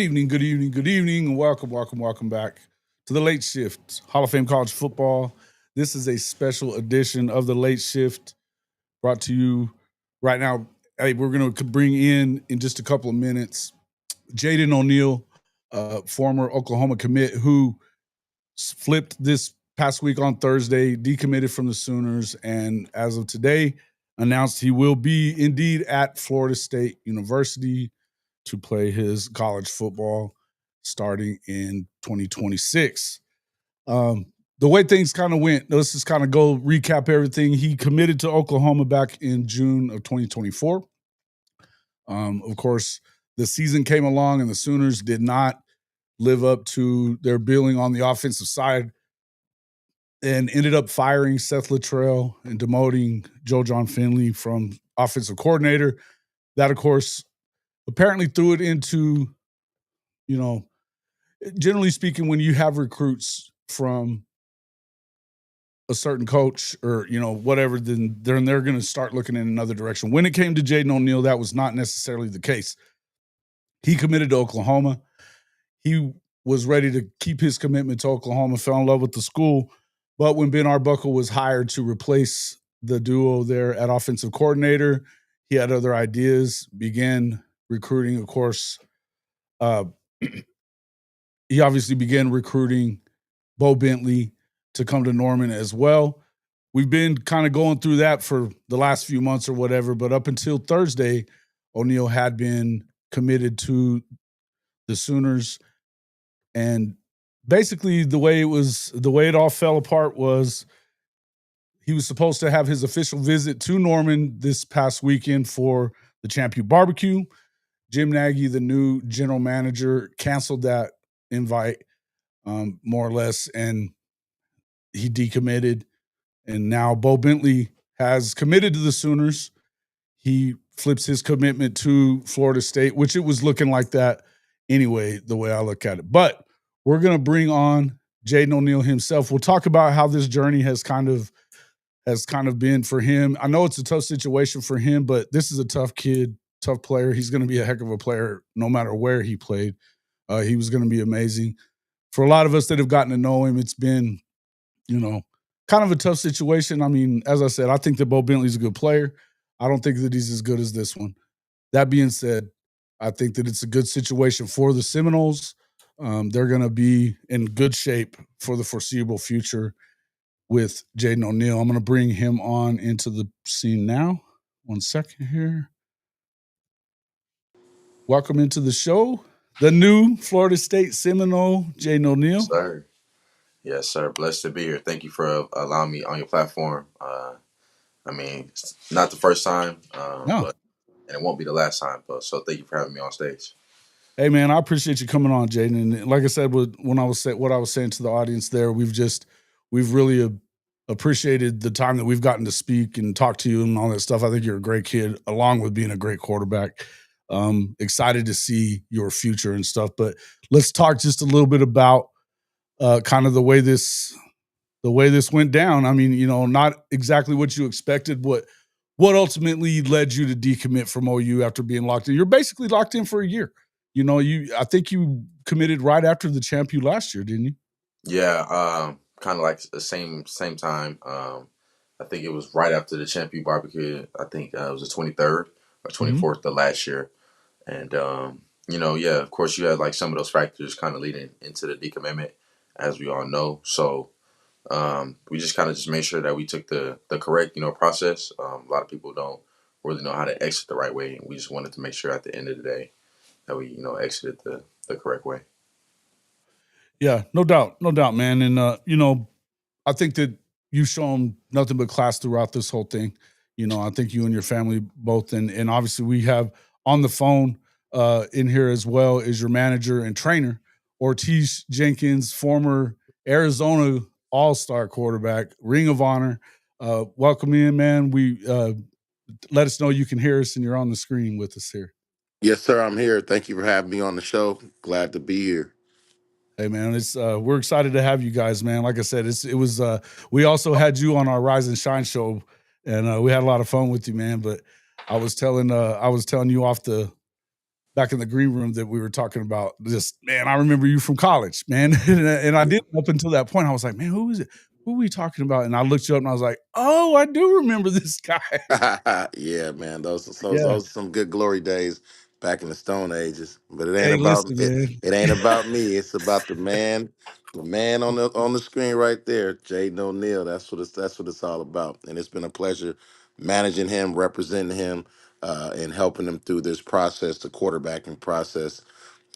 good evening, and welcome back to the Late Shift, Hall of Fame College Football. This is a special edition of the Late Shift brought to you right now. Hey, we're going to bring in just a couple of minutes, Jaden O'Neal, former Oklahoma commit who flipped this past week on Thursday, decommitted from the Sooners, and as of today, announced he will be indeed at Florida State University to play his college football starting in 2026. The way things kind of went, let's just kind of go recap everything. He committed to Oklahoma back in June of 2024. Of course, the season came along and the Sooners did not live up to their billing on the offensive side and ended up firing Seth Littrell and demoting Joe John Finley from offensive coordinator. That, of course, apparently threw it into, generally speaking, when you have recruits from a certain coach or, whatever, then they're going to start looking in another direction. When it came to Jaden O'Neal, that was not necessarily the case. He committed to Oklahoma. He was ready to keep his commitment to Oklahoma, fell in love with the school. But when Ben Arbuckle was hired to replace the duo there at offensive coordinator, he had other ideas, began recruiting, of course. He obviously began recruiting Bo Bentley to come to Norman as well. We've been kind of going through that for the last few months or whatever, but up until Thursday, O'Neal had been committed to the Sooners. And basically the way it all fell apart was he was supposed to have his official visit to Norman this past weekend for the Champion Barbecue. Jim Nagy, the new general manager, canceled that invite, more or less, and he decommitted. And now Bo Bentley has committed to the Sooners. He flips his commitment to Florida State, which it was looking like that anyway, the way I look at it. But we're going to bring on Jaden O'Neal himself. We'll talk about how this journey has kind of been for him. I know it's a tough situation for him, but this is a tough kid, tough player. He's going to be a heck of a player no matter where he played. He was going to be amazing. For a lot of us that have gotten to know him, it's been, kind of a tough situation. I mean, as I said, I think that Bo Bentley's a good player. I don't think that he's as good as this one. That being said, I think that it's a good situation for the Seminoles. They're going to be in good shape for the foreseeable future with Jaden O'Neal. I'm going to bring him on into the scene now. 1 second here. Welcome into the show, the new Florida State Seminole, Jaden O'Neal. Sir. Yes, sir. Blessed to be here. Thank you for allowing me on your platform. It's not the first time, No. and it won't be the last time. But so thank you for having me on stage. Hey, man, I appreciate you coming on, Jaden. And like I said, what I was saying to the audience there, we've really appreciated the time that we've gotten to speak and talk to you and all that stuff. I think you're a great kid, along with being a great quarterback. Excited to see your future and stuff. But let's talk just a little bit about kind of the way this went down. I mean, not exactly what you expected. What ultimately led you to decommit from OU after being locked in? You're basically locked in for a year. I think you committed right after the Champ U last year, didn't you? Yeah, kind of like the same time. I think it was right after the Champ U barbecue. I think it was the 23rd or 24th of last year. And, of course, you had like some of those factors kind of leading into the decommitment, as we all know. So we just kind of made sure that we took the correct, process. A lot of people don't really know how to exit the right way. And we just wanted to make sure at the end of the day that we, exited the correct way. Yeah, no doubt, man. And, I think that you've shown nothing but class throughout this whole thing. I think you and your family both. And obviously we have on the phone in here as well is your manager and trainer, Ortege Jenkins, former Arizona All-Star quarterback, Ring of Honor. Welcome in, man. We let us know you can hear us and you're on the screen with us here. Yes, sir. I'm here. Thank you for having me on the show. Glad to be here. Hey, man, it's we're excited to have you guys, man. Like I said, it was we also had you on our Rise and Shine show, and we had a lot of fun with you, man. But I was telling you off the back in the green room that we were talking about. Just, man, I remember you from college, man. And I didn't up until that point. I was like, man, who is it? Who are we talking about? And I looked you up and I was like, oh, I do remember this guy. Yeah, man. Yeah. Those are some good glory days back in the Stone Ages. But it ain't Hey, about listen, it. man. It ain't about me. It's about the man on the screen right there, Jaden O'Neal. That's what it's all about. And it's been a pleasure managing him, representing him, and helping him through this process, the quarterbacking process,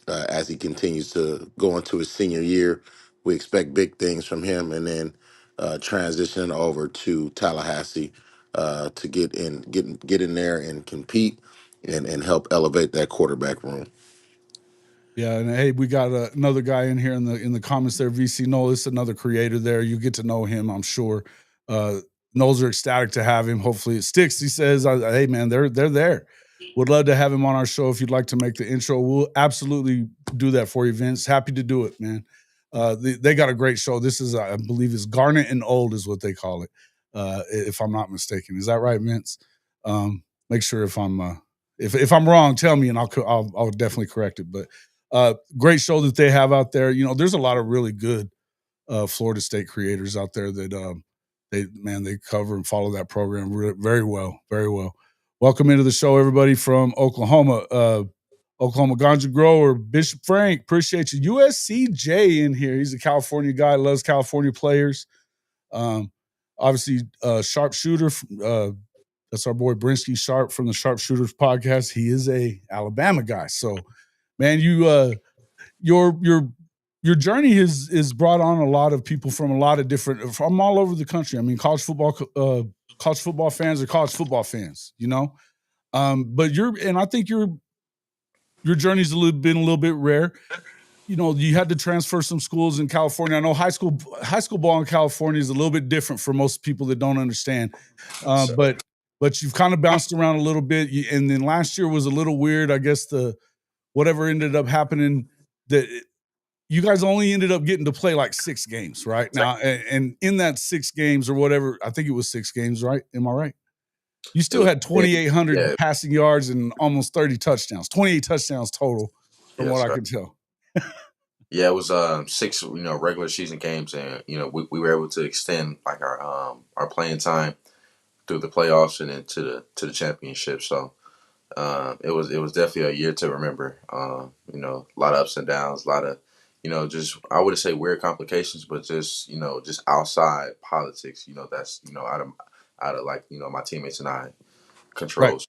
as he continues to go into his senior year. We expect big things from him, and then transitioning over to Tallahassee to get in there and compete and help elevate that quarterback room. Yeah, and hey, we got another guy in here in the comments there. VC Knowles, another creator there. You get to know him, I'm sure. Knowles are ecstatic to have him. Hopefully it sticks. He says, "Hey, man, they're there. Would love to have him on our show if you'd like to make the intro. We'll absolutely do that for you, Vince. Happy to do it, man. They got a great show. This is, I believe, is Garnet and Old is what they call it, if I'm not mistaken. Is that right, Vince? Make sure if I'm wrong, tell me and I'll definitely correct it. But great show that they have out there. You know, there's a lot of really good Florida State creators out there that they cover and follow that program very well, very well. Welcome into the show, everybody from Oklahoma. Oklahoma Ganja Grower, Bishop Frank, appreciate you. USCJ in here. He's a California guy, loves California players. Um, obviously, sharpshooter. That's our boy Brinsky Sharp from the Sharpshooters podcast. He is a Alabama guy. So, man, your journey is brought on a lot of people from a lot of different from all over the country. I mean, college football fans are college football fans, you know. But I think your journey's been a little bit rare. You know, you had to transfer some schools in California. I know high school ball in California is a little bit different for most people that don't understand. So, But you've kind of bounced around a little bit, and then last year was a little weird. I guess whatever ended up happening that you guys only ended up getting to play like 6 games, right? Now, and in that 6 games or whatever, I think it was 6 games, right? Am I right? You it still was, had 2,800 yeah, passing yards and almost 30 touchdowns, 28 touchdowns total, from what yes, I sir. could tell. Yeah, it was 6 regular season games, and we were able to extend like our playing time through the playoffs and into the championship. So it was definitely a year to remember. A lot of ups and downs, a lot of just I wouldn't say weird complications, but just outside politics. That's out of like my teammates and I Right. controls.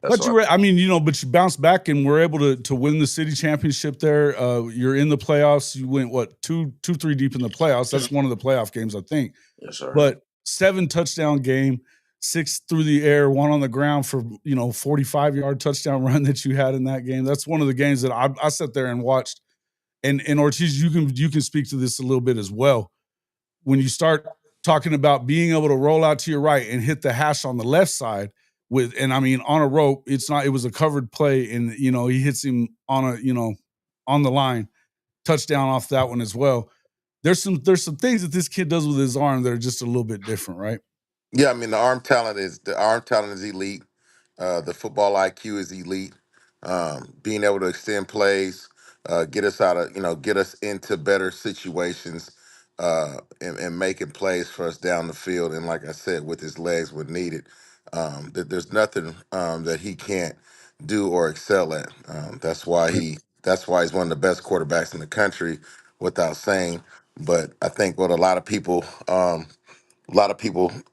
That's But all. but you bounced back and were able to win the city championship there. You're in the playoffs. You went what, 3 deep in the playoffs. That's one of the playoff games, I think. Yes, sir. But 7 touchdown game, 6 through the air, 1 on the ground for 45-yard touchdown run that you had in that game. That's one of the games that I sat there and watched. And Ortiz, you can speak to this a little bit as well. When you start talking about being able to roll out to your right and hit the hash on the left side on a rope, it was a covered play, and he hits him on the line, touchdown off that one as well. There's some things that this kid does with his arm that are just a little bit different, right? Yeah, I mean the arm talent is elite. The football IQ is elite. Being able to extend plays, get us into better situations, and making plays for us down the field. And like I said, with his legs when needed, there's nothing that he can't do or excel at. That's why he's one of the best quarterbacks in the country, without saying. But I think what a lot of people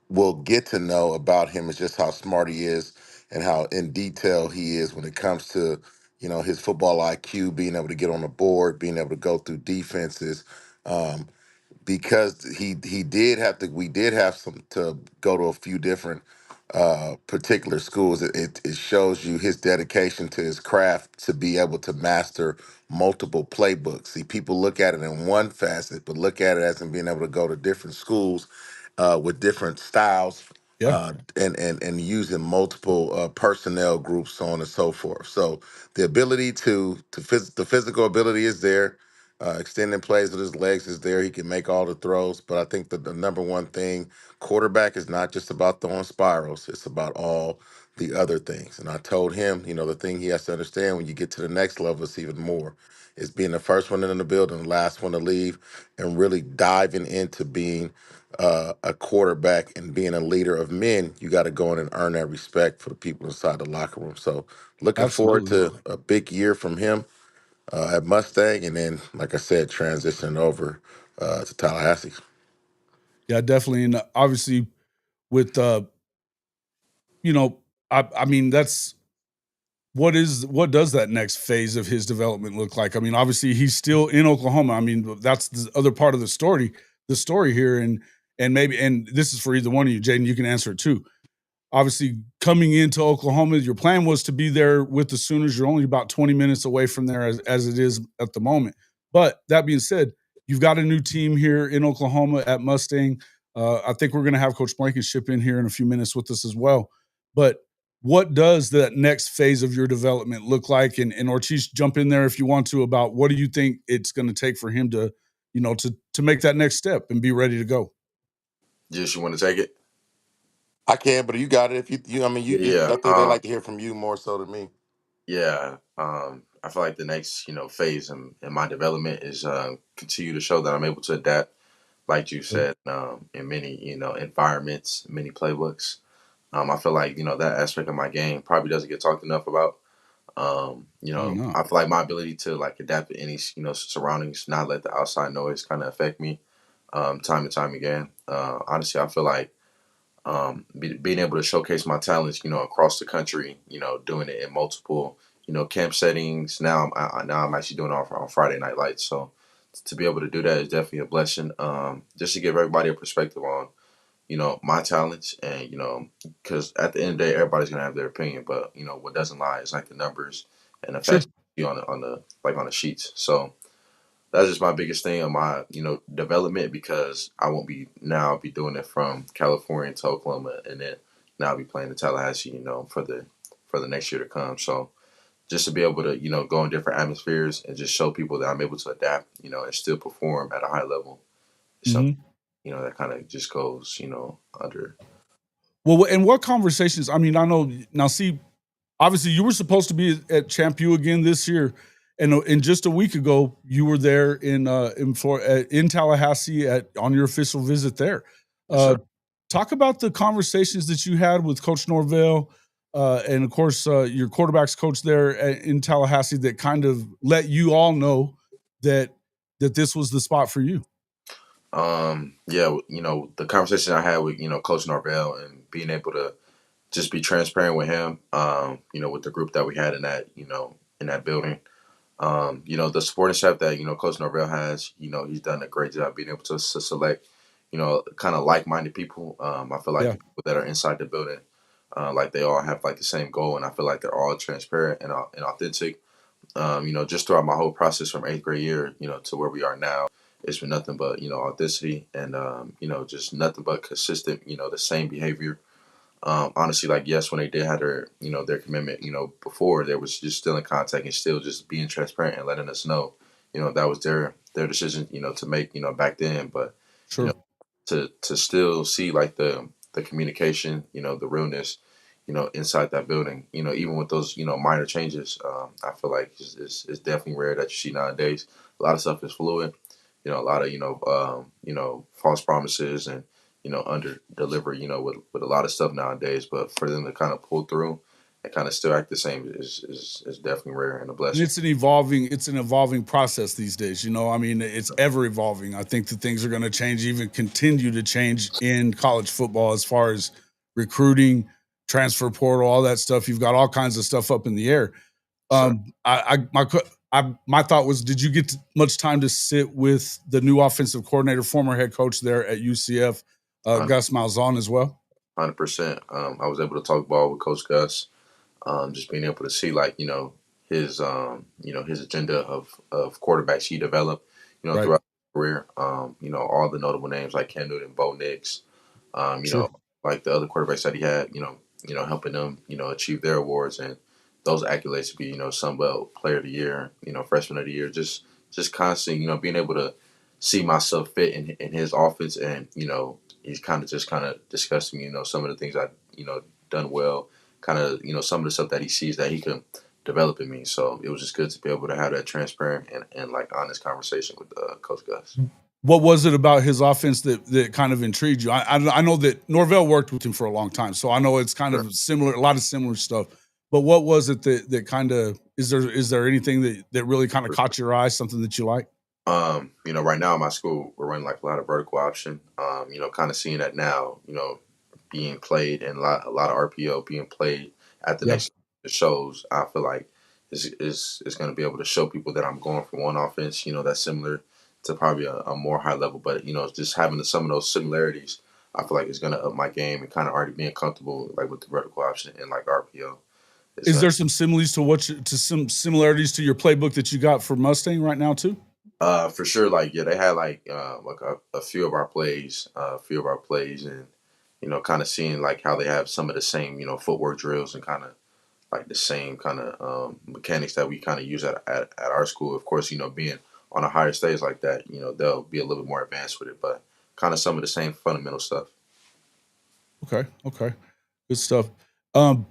will get to know about him is just how smart he is and how in detail he is when it comes to his football IQ, being able to get on the board, being able to go through defenses. Um, because he did have to we did have some to go to a few different particular schools. It shows you his dedication to his craft to be able to master multiple playbooks. See, people look at it in one facet, but look at it as in being able to go to different schools with different styles, Yeah. and using multiple personnel groups, so on and so forth. So the ability the physical ability is there. Extending plays with his legs is there. He can make all the throws. But I think that the number one thing, quarterback is not just about throwing spirals. It's about all the other things. And I told him, the thing he has to understand when you get to the next level is even more. Is being the first one in the building, the last one to leave, and really diving into being a quarterback and being a leader of men. You got to go in and earn that respect for the people inside the locker room. So looking forward Absolutely. to a big year from him at Mustang, and then, like I said, transitioning over to Tallahassee. Yeah, definitely. And obviously with you know, I mean that's what does that next phase of his development look like? I mean, obviously he's still in Oklahoma. I mean, that's the other part of the story here. And maybe and this is for either one of you, Jaden, you can answer it too. Obviously, coming into Oklahoma, your plan was to be there with the Sooners. You're only about 20 minutes away from there as it is at the moment. But that being said, you've got a new team here in Oklahoma at Mustang. I think we're going to have Coach Blankenship in here in a few minutes with us as well. But what does that next phase of your development look like? And Ortiz, jump in there if you want to about what do you think it's going to take for him to, to make that next step and be ready to go? Just you want to take it? I can, but you got it. If I mean, Yeah, yeah. I think they like to hear from you more so than me. Yeah, I feel like the next phase in my development is continue to show that I'm able to adapt, like you Sure. said, in many environments, many playbooks. I feel like that aspect of my game probably doesn't get talked enough about. Why not? I feel like my ability to like adapt to any surroundings, not let the outside noise kind of affect me, time and time again. Honestly, I feel like being able to showcase my talents, across the country, doing it in multiple, camp settings. Now I'm actually doing it on Friday Night Lights. So to be able to do that is definitely a blessing. Just to give everybody a perspective on, my talents and, because at the end of the day, everybody's going to have their opinion, but, what doesn't lie is like the numbers and the Sure. facts on the sheets. So, that's just my biggest thing on my development because I won't be now I'll be doing it from California to Oklahoma and then now I'll be playing in Tallahassee for the next year to come. So just to be able to go in different atmospheres and just show people that I'm able to adapt and still perform at a high level is something Mhm. that kind of just goes under. Well, and what conversations? I mean, I know now. See, obviously, you were supposed to be at Champ U again this year, and just a week ago, you were there in Tallahassee on your official visit there. Yes, sir. Uh, Talk about the conversations that you had with Coach Norvell, and of course, your quarterbacks coach there in Tallahassee that kind of let you all know that this was the spot for you. Yeah, the conversation I had with Coach Norvell and being able to just be transparent with him, with the group that we had in that building. The supporting staff that Coach Norvell has, he's done a great job being able to select, kind of like-minded people. I feel like Yeah, the people that are inside the building, like they all have like the same goal, and I feel like they're all transparent and authentic. Just throughout my whole process from eighth grade year, to where we are now, it's been nothing but authenticity and just nothing but consistent, the same behavior. Honestly, like yes, when they did have their commitment, before there was just still in contact and still just being transparent and letting us know, that was their decision, to make, back then. But you know, sure. to still see like the communication, the realness, inside that building, even with those minor changes, I feel like it's definitely rare that you see nowadays. A lot of stuff is fluid, a lot of false promises and under deliver, with a lot of stuff nowadays. But for them to kind of pull through and kind of still act the same is definitely rare and a And blessing. it's an evolving process these days. I mean, it's ever evolving. I think that things are going to change, even continue to change in college football as far as recruiting, transfer portal, all that stuff. You've got all kinds of stuff up in the air. Sir, My thought was, did you get much time to sit with the new offensive coordinator, former head coach there at UCF, Gus Malzahn as well? 100%. I was able to talk ball with Coach Gus. Just being able to see like his agenda of quarterbacks he developed Right. throughout his career. All the notable names like Cam Newton, Bo Nix, Sure. like the other quarterbacks that he had, helping them achieve their awards and those accolades to be Sun Belt Player of the Year, Freshman of the Year, just just constantly, being able to see myself fit in his offense, and he's kind of discussed to me, some of the things I done well, kind of some of the stuff that he sees that he can develop in me. So it was just good to be able to have that transparent and like honest conversation with Coach Gus. What was it about his offense that kind of intrigued you? I know that Norvell worked with him for a long time, so I know it's kind Sure. of similar, a lot of similar stuff. But what was it that kind of is there anything that really kind of caught your eye, something that you like? Right now in my school, we're running like a lot of vertical option. Kind of seeing that now, being played, and a lot of RPO being played at the Yeah. next shows. I feel like is going to be able to show people that I'm going for one offense, that's similar to probably a more high level. But just having some of those similarities, I feel like it's going to up my game, and kind of already being comfortable like with the vertical option and like RPO. Is there some similarities to some similarities to your playbook that you got for Mustang right now too? For sure. Like, yeah, they had like a few of our plays, and kind of seeing like how they have some of the same footwork drills, and kind of like the same kind of mechanics that we kind of use at our school. Of course, being on a higher stage like that, they'll be a little bit more advanced with it, but kind of some of the same fundamental stuff. Okay, good stuff. Um,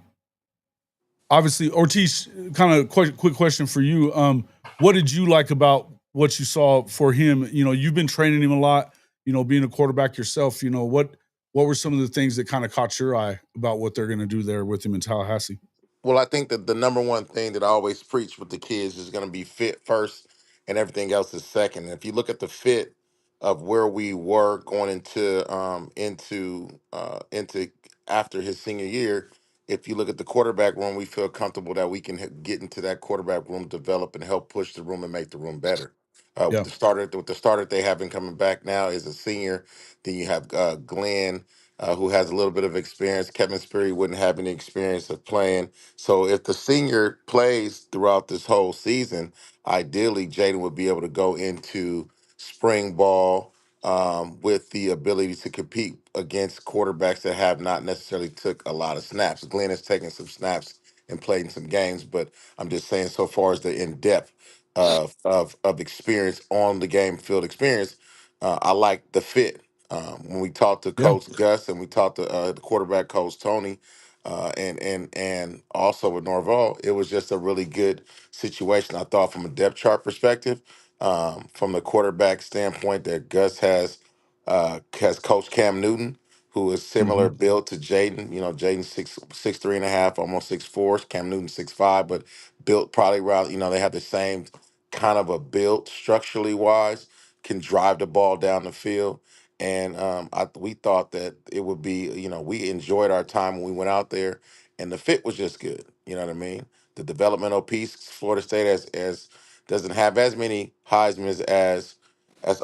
Obviously, Ortiz, kind of quick question for you. What did you like about what you saw for him? You've been training him a lot, being a quarterback yourself, what were some of the things that kind of caught your eye about what they're going to do there with him in Tallahassee? Well, I think that the number one thing that I always preach with the kids is going to be fit first, and everything else is second. And if you look at the fit of where we were going into after his senior year, if you look at the quarterback room, we feel comfortable that we can get into that quarterback room, develop and help push the room and make the room better. With Yeah. the starter they have been coming back now is a senior. Then you have Glenn, who has a little bit of experience. Kevin Sperry wouldn't have any experience of playing. So if the senior plays throughout this whole season, ideally Jaden would be able to go into spring ball with the ability to compete against quarterbacks that have not necessarily took a lot of snaps. Glenn has taken some snaps and played in some games, but I'm just saying so far as the in depth of experience on the game field experience, I like the fit. When we talked to Yeah. Coach Gus and we talked to the quarterback coach Tony, and also with Norval, it was just a really good situation. I thought from a depth chart perspective, from the quarterback standpoint, that Gus has Coach Cam Newton, who is similar Hmm. built to Jaden. Jaden 6'3.5", almost 6'4". Cam Newton 6'5", but built probably around. They have the same kind of a build structurally wise, can drive the ball down the field. And we thought that it would be, we enjoyed our time when we went out there, and the fit was just good. You know what I mean? The developmental piece, Florida State as doesn't have as many Heisman's as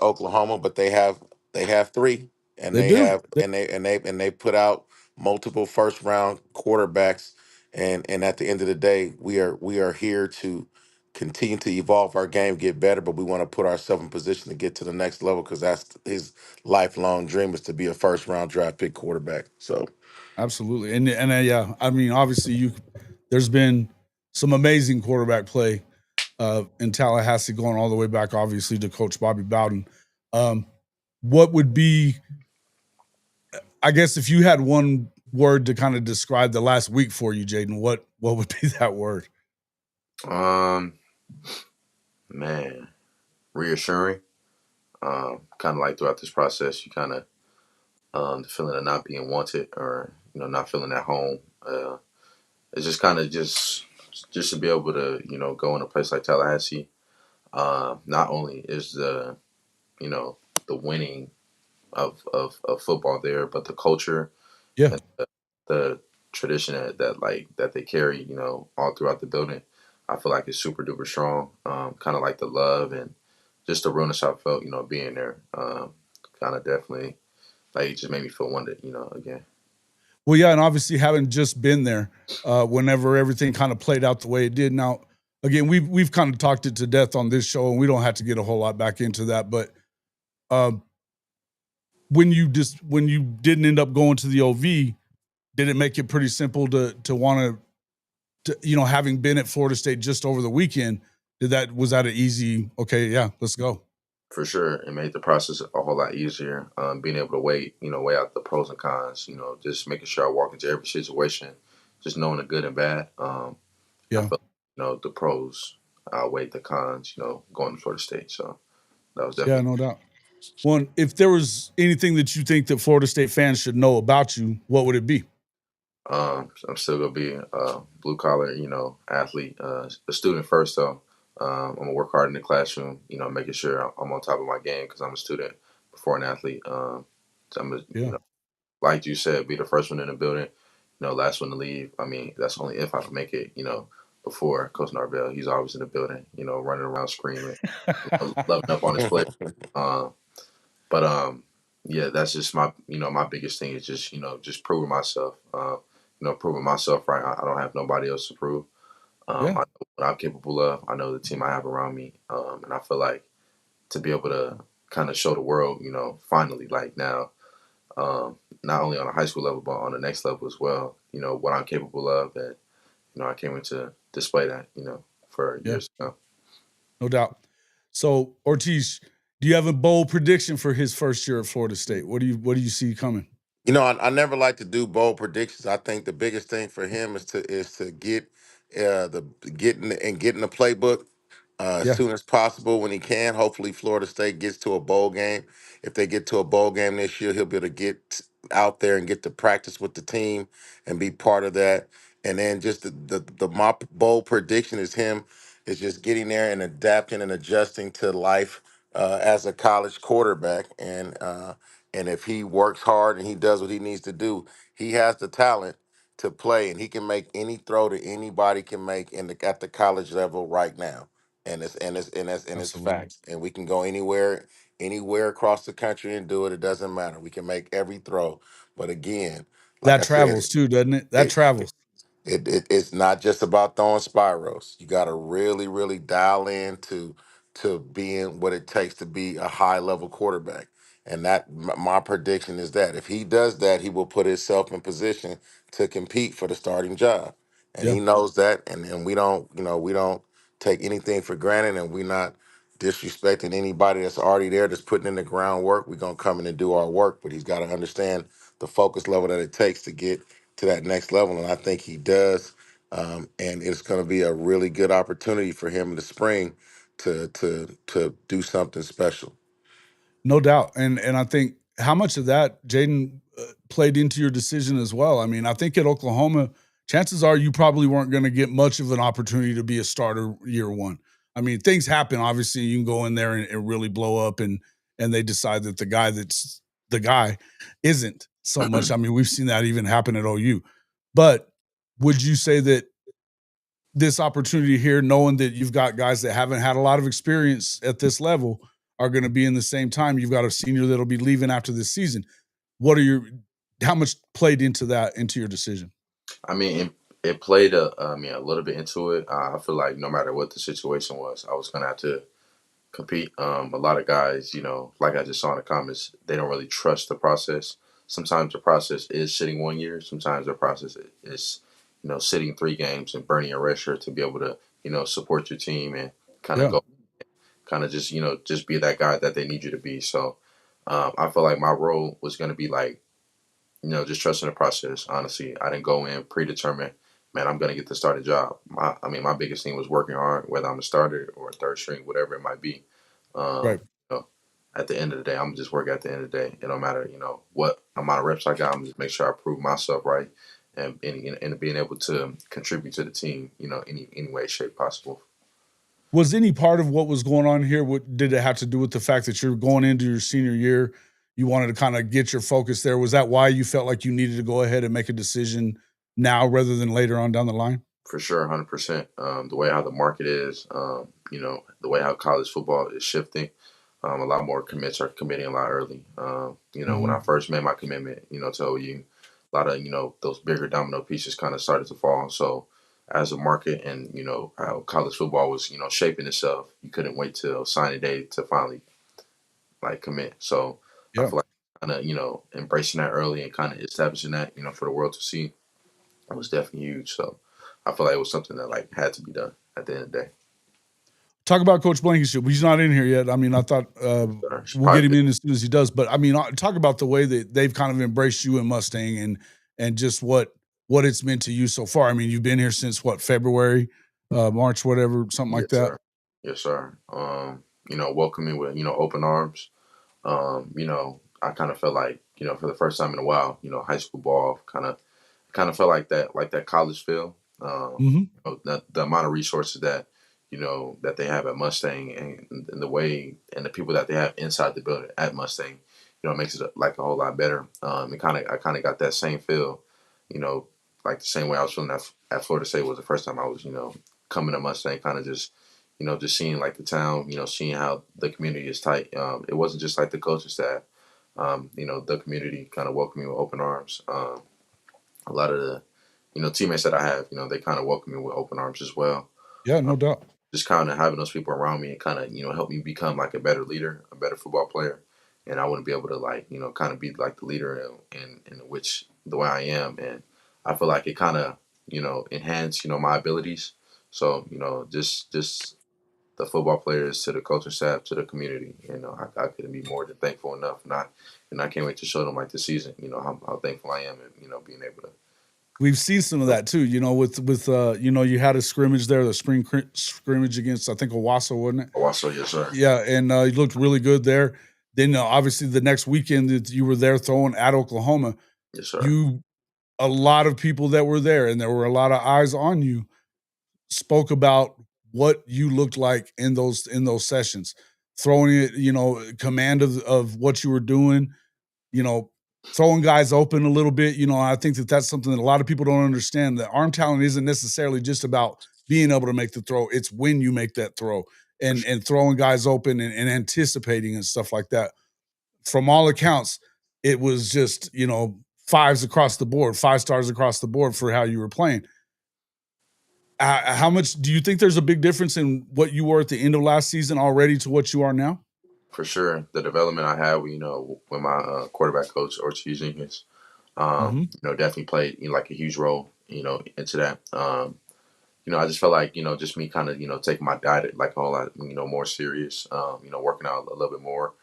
Oklahoma, but they have three, and They they do. have and they put out multiple first round quarterbacks, and at the end of the day, we are here to continue to evolve our game, get better, but we want to put ourselves in position to get to the next level because that's his lifelong dream is to be a first round draft pick quarterback. So Absolutely. Yeah, I mean, obviously there's been some amazing quarterback play in Tallahassee going all the way back, obviously, to Coach Bobby Bowden. Um, what would be, I guess, if you had one word to kind of describe the last week for you, Jaden, what would be that word? Um, Man, reassuring. Kind of like throughout this process, you kind of the feeling of not being wanted, or not feeling at home. It's just kind of just to be able to go in a place like Tallahassee. Not only is you know the winning of football there, but the culture Yeah, and the tradition that they carry, all throughout the building. I feel like it's super duper strong. Kind of like the love and just the realness I felt, being there. Kind of definitely like it just made me feel wanted, again. well, yeah, and obviously having just been there, whenever everything kind of played out the way it did. Now, again, we've kind of talked it to death on this show, and we don't have to get a whole lot back into that. But um, when you didn't end up going to the OV, did it make it pretty simple to want to having been at Florida State just over the weekend? Was that an easy, okay, yeah, let's go? For sure, it made the process a whole lot easier. Being able to weigh out the pros and cons. Just making sure I walk into every situation, just knowing the good and bad. I Yeah. felt the pros outweighed the cons. Going to Florida State, so that was Yeah, definitely. no doubt. One, if there was anything that you think that Florida State fans should know about you, what would it be? I'm still gonna be a blue collar, athlete, a student first though. I'm gonna work hard in the classroom, making sure I'm on top of my game because I'm a student before an athlete. So I'm gonna, Yeah. like you said, be the first one in the building, last one to leave. I mean, that's only if I can make it, before Coach Narvell. He's always in the building, running around screaming, loving up on his play. Um, but yeah, that's just my biggest thing is just proving myself. Proving myself right. I don't have nobody else to prove. I Yeah. know what I'm capable of. I know the team I have around me, and I feel like to be able to kind of show the world, finally, like now, not only on a high school level but on the next level as well. What I'm capable of, and I came in to display that, for Yeah. years to come. No doubt. So, Ortiz, do you have a bold prediction for his first year at Florida State? What do you see coming? I never like to do bold predictions. I think the biggest thing for him is to get in the playbook as Yeah. soon as possible when he can. Hopefully, Florida State gets to a bowl game. If they get to a bowl game this year, he'll be able to get out there and get to practice with the team and be part of that. And then just the my bold prediction is just getting there and adapting and adjusting to life as a college quarterback. And if he works hard and he does what he needs to do, he has the talent to play, and he can make any throw that anybody can make at the college level right now. And it's Absolutely. facts. And we can go anywhere across the country and do it. It doesn't matter. We can make every throw. But again, like That I said, travels too, doesn't it? That it travels. it's not just about throwing spirals. You got to really, really dial in to being what it takes to be a high level quarterback. And my prediction is that if he does that, he will put himself in position to compete for the starting job. And Yeah. he knows that. And we don't take anything for granted, and we're not disrespecting anybody that's already there that's putting in the groundwork. We're gonna come in and do our work, but he's got to understand the focus level that it takes to get to that next level, and I think he does. And it's going to be a really good opportunity for him in the spring to do something special. No doubt. And I think how much of that, Jaden, played into your decision as well. I mean, I think at Oklahoma, chances are you probably weren't going to get much of an opportunity to be a starter year one. I mean, things happen. Obviously, you can go in there and really blow up, and they decide that the guy that's the guy isn't so much. I mean, we've seen that even happen at OU. But would you say that this opportunity here, knowing that you've got guys that haven't had a lot of experience at this level, are going to be in the same time? You've got a senior that'll be leaving after this season. What are your How much played into that into your decision? I mean, it played a little bit into it. I feel like no matter what the situation was, I was gonna have to compete. A lot of guys, like I just saw in the comments, they don't really trust the process. Sometimes the process is sitting 1 year. Sometimes the process is, sitting 3 games and burning your red shirt to be able to, support your team and kind of Yeah. go, kind of just be that guy that they need you to be. So I feel like my role was going to be like, just trusting the process. Honestly, I didn't go in predetermined. Man, I'm gonna get the starting job. My biggest thing was working hard, whether I'm a starter or a third string, whatever it might be. Right. You know, at the end of the day, I'm gonna just work at the end of the day. It don't matter, what amount of reps I got. I'm gonna just make sure I prove myself right, and being able to contribute to the team, any way, shape possible. Was any part of what was going on here, what did it have to do with the fact that you're going into your senior year? You wanted to kind of get your focus there. Was that why you felt like you needed to go ahead and make a decision now rather than later on down the line? For sure, 100%. The way how the market is, the way how college football is shifting, a lot more commits are committing a lot early. When I Mhm. first made my commitment, to OU, a lot of those bigger domino pieces kind of started to fall. So as a market and how college football was shaping itself, you couldn't wait till signing day to finally like commit. So I Yeah. feel like kind of embracing that early and kind of establishing that for the world to see, it was definitely huge. So I feel like it was something that like had to be done at the end of the day. Talk about Coach Blankenship. He's not in here yet. I mean, I thought we'll get him in as soon as he does. But I mean, talk about the way that they've kind of embraced you in Mustang and just what it's meant to you so far. I mean, you've been here since what, February, March, whatever, something like that. Sir. Yes, sir. Welcoming with open arms. I kind of felt like for the first time in a while, high school ball kind of felt like that college feel. The amount of resources that that they have at Mustang and the way and the people that they have inside the building at Mustang, makes it like a whole lot better. I kind of got that same feel, like the same way I was feeling at Florida State was the first time I was coming to Mustang, kind of just seeing like the town, seeing how the community is tight. It wasn't just like the coaching staff. The community kind of welcomed me with open arms. A lot of the, teammates that I have, they kind of welcome me with open arms as well. Yeah, no doubt. Just kind of having those people around me and kind of, help me become like a better leader, a better football player. And I wouldn't be able to like, kind of be like the leader in which the way I am. And I feel like it kind of, enhance, my abilities. So, just the football players to the coaching staff to the community, I couldn't be more than thankful enough. And I can't wait to show them like this season, how thankful I am and, being able to. We've seen some of that too, with you had a scrimmage there, the spring scrimmage against, I think, Owasso, wasn't it? Owasso, yes, sir. Yeah, and you looked really good there. Then obviously the next weekend that you were there throwing at Oklahoma, yes, sir. A lot of people that were there, and there were a lot of eyes on you, spoke about what you looked like in those sessions, throwing it, command of what you were doing, throwing guys open a little bit. I think that's something that a lot of people don't understand. That arm talent isn't necessarily just about being able to make the throw. It's when you make that throw and throwing guys open and anticipating and stuff like that. From all accounts, it was just, fives across the board, 5 stars across the board for how you were playing. How much do you think there's a big difference in what you were at the end of last season already to what you are now? For sure, the development I had, with my quarterback coach Ortege Jenkins, definitely played like a huge role, into that. I just felt like just me kind of taking my diet like a whole lot more serious. Working out a little bit more.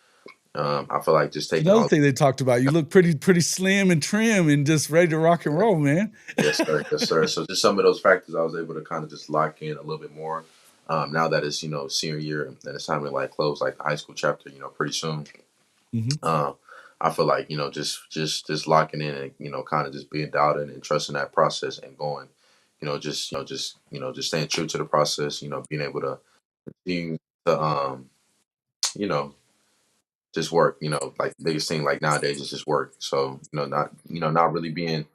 I feel like just taking another thing they talked about. You look pretty slim and trim and just ready to rock and roll, man. Yes, sir. Yes, sir. So just some of those factors, I was able to kind of just lock in a little bit more. Now that it's senior year and it's time to like close like the high school chapter, pretty soon. I feel like just locking in and kind of just being dialed in and trusting that process and going, just staying true to the process. Being able to continue to just work. Like the biggest thing like nowadays is just work. So not really being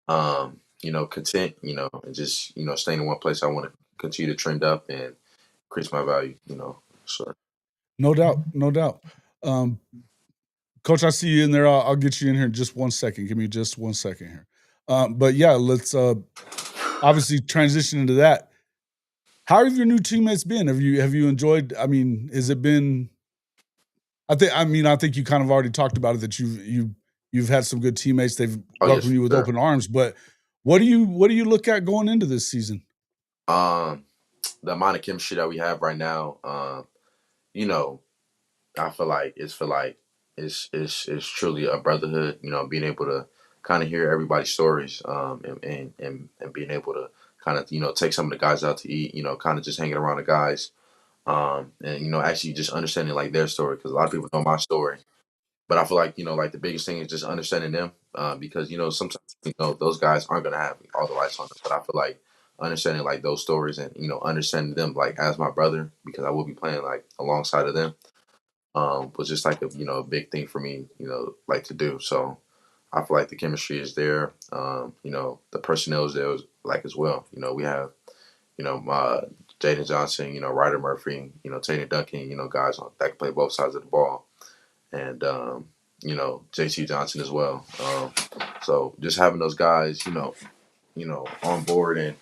content, and just, staying in one place. I want to continue to trend up and increase my value, so. No doubt. Coach, I see you in there. I'll get you in here in just 1 second. Give me just 1 second here. But yeah, let's obviously transition into that. How have your new teammates been? Have you enjoyed? I mean, has it been? I think you kind of already talked about it that you've had some good teammates. They've welcomed you with open arms. But what do you look at going into this season? The amount of chemistry that we have right now, I feel like it's truly a brotherhood. Being able to kind of hear everybody's stories, and being able to kind of take some of the guys out to eat. Kind of just hanging around the guys, and actually just understanding like their story, because a lot of people know my story. But I feel like like the biggest thing is just understanding them, because sometimes those guys aren't gonna have all the lights on them. But I feel like understanding like those stories and understanding them like as my brother, because I will be playing like alongside of them, was just like a big thing for me, like to do. So I feel like the chemistry is there. The personnel is there like as well. We have Jaden Johnson, Ryder Murphy, Taylor Duncan, guys that can play both sides of the ball, and JT Johnson as well. So just having those guys, on board and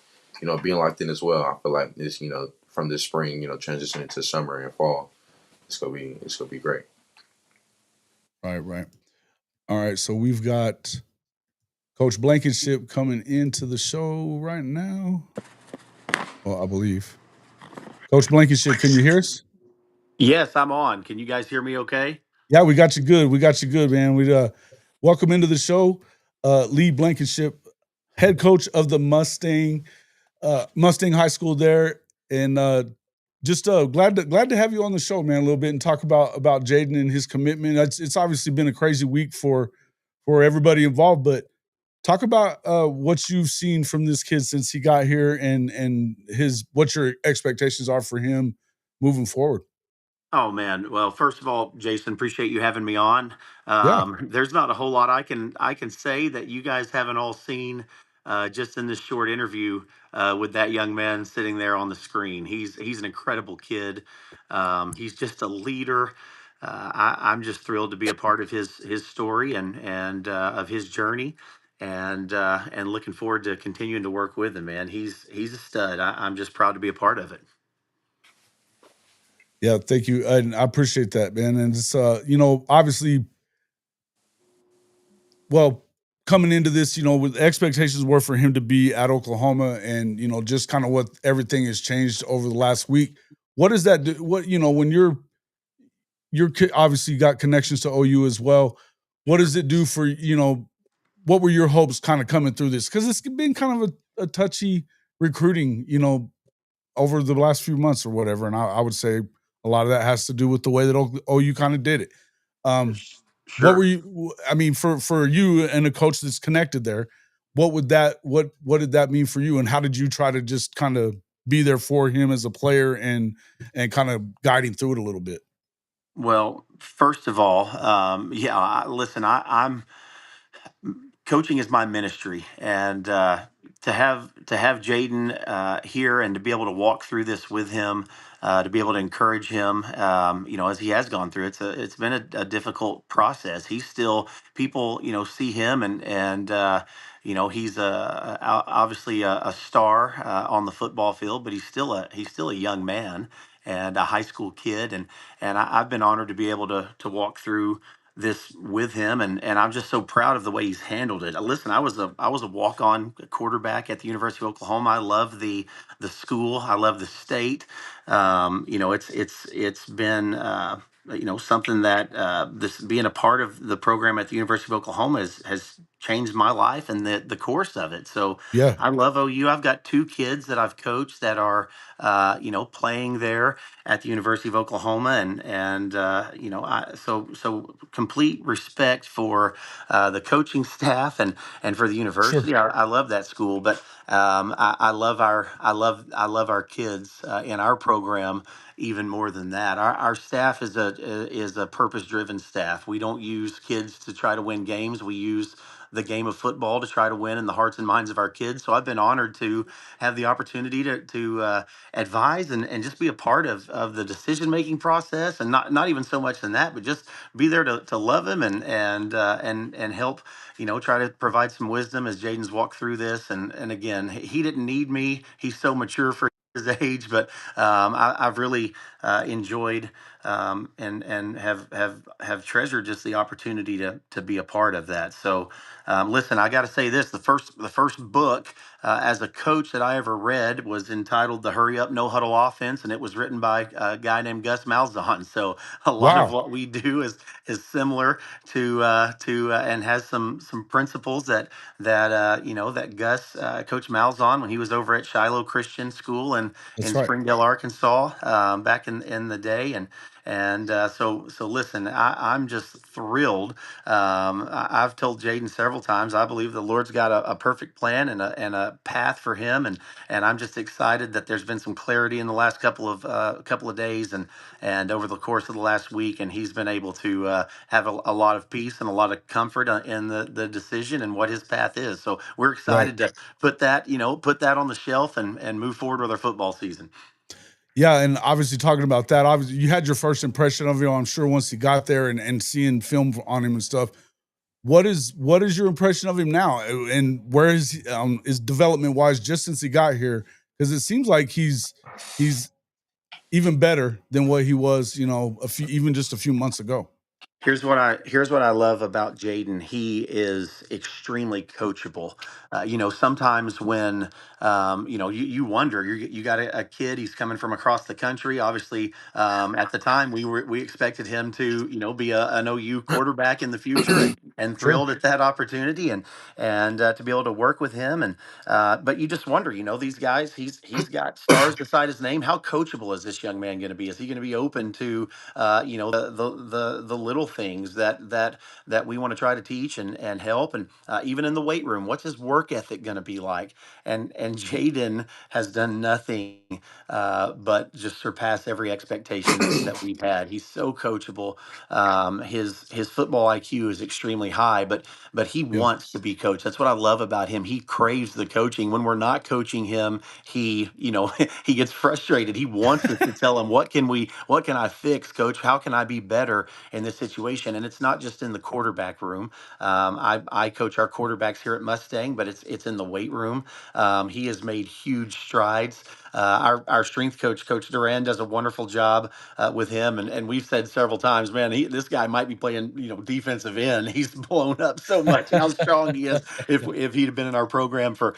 being locked in as well. I feel like this, from this spring, transitioning to summer and fall, it's gonna be great. Right. All right. So we've got Coach Blankenship coming into the show right now. Well, I believe. Coach Blankenship, can you hear us? Yes, I'm on. Can you guys hear me okay? Yeah, we got you good. We got you good, man. We welcome into the show, Lee Blankenship, head coach of the Mustang High School there, and just glad to have you on the show, man, a little bit and talk about Jaden and his commitment. It's obviously been a crazy week for everybody involved, but talk about what you've seen from this kid since he got here and his what your expectations are for him moving forward. Oh man. Well, first of all, Jason, appreciate you having me on. Yeah. There's not a whole lot I can say that you guys haven't all seen just in this short interview with that young man sitting there on the screen. He's an incredible kid. He's just a leader. I'm just thrilled to be a part of his story and of his journey. And looking forward to continuing to work with him, man. He's a stud. I'm just proud to be a part of it. Yeah, thank you. And I appreciate that, man. And it's obviously, well, coming into this, with expectations were for him to be at Oklahoma and, just kind of what everything has changed over the last week. What does that do? What, when obviously got connections to OU as well. What does it do for, what were your hopes kind of coming through this? Because it's been kind of a touchy recruiting, over the last few months or whatever. And I would say a lot of that has to do with the way that OU kind of did it. What were Sure. you? I mean, for you and a coach that's connected there, what did that mean for you, and how did you try to just kind of be there for him as a player and kind of guide him through it a little bit? Well, first of all, yeah, listen, I'm coaching is my ministry, and to have Jaden here and to be able to walk through this with him, to be able to encourage him, as he has gone through, it's been a difficult process. He's still people, see him and he's obviously a star on the football field, but he's still a young man and a high school kid, and I've been honored to be able to walk through this with him, and I'm just so proud of the way he's handled it. Listen, I was a walk-on quarterback at the University of Oklahoma. I love the school. I love the state. It's been something that this being a part of the program at the University of Oklahoma has changed my life and the course of it. So Yeah, I love OU. I've got two kids that I've coached that are playing there at the University of Oklahoma, so complete respect for the coaching staff and for the sure. university. I love that school, but I love our kids in our program even more than that. Our staff is a purpose driven staff. We don't use kids to try to win games. We use the game of football to try to win in the hearts and minds of our kids. So I've been honored to have the opportunity to advise and just be a part of the decision making process, and not even so much than that, but just be there to love him and help, try to provide some wisdom as Jaden's walked through this. And again, he didn't need me. He's so mature for his age, but I've really enjoyed and have treasured just the opportunity to be a part of that. So listen, I got to say this: the first book as a coach that I ever read was entitled "The Hurry Up No Huddle Offense," and it was written by a guy named Gus Malzahn. So a lot of Wow, what we do is similar to and has some principles that Gus Coach Malzahn, when he was over at Shiloh Christian School in that's right. Springdale, Arkansas, back in the day, and so listen, I'm just thrilled. I've told Jaden several times I believe the Lord's got a perfect plan and a path for him, and I'm just excited that there's been some clarity in the last couple of days and over the course of the last week, and he's been able to have a lot of peace and a lot of comfort in the decision and what his path is. So we're Right. excited to put that on the shelf and move forward with our football season. Yeah, and obviously talking about that, obviously you had your first impression of him, I'm sure, once he got there and seeing film on him and stuff. What is your impression of him now, and where is development wise just since he got here? Because it seems like he's even better than what he was, a few even just a few months ago. Here's what I love about Jaden. He is extremely coachable. Sometimes when you wonder, you got a kid. He's coming from across the country. Obviously, at the time we expected him to be an OU quarterback in the future, and Sure. thrilled at that opportunity, and to be able to work with him. And but you just wonder, these guys. He's got stars beside his name. How coachable is this young man going to be? Is he going to be open to the little things that we want to try to teach and help, and even in the weight room, what's his work ethic going to be like? And Jaden has done nothing but just surpass every expectation that we've had. He's so coachable. His football IQ is extremely high, but he Yeah. wants to be coached. That's what I love about him. He craves the coaching. When we're not coaching him, he gets frustrated. He wants us to tell him, what can I fix, coach? How can I be better in this situation? And it's not just in the quarterback room. I coach our quarterbacks here at Mustang, but it's in the weight room. He has made huge strides. Our strength coach, Coach Duran, does a wonderful job with him, and we've said several times, man, this guy might be playing defensive end. He's blown up so much how strong he is. If he'd have been in our program for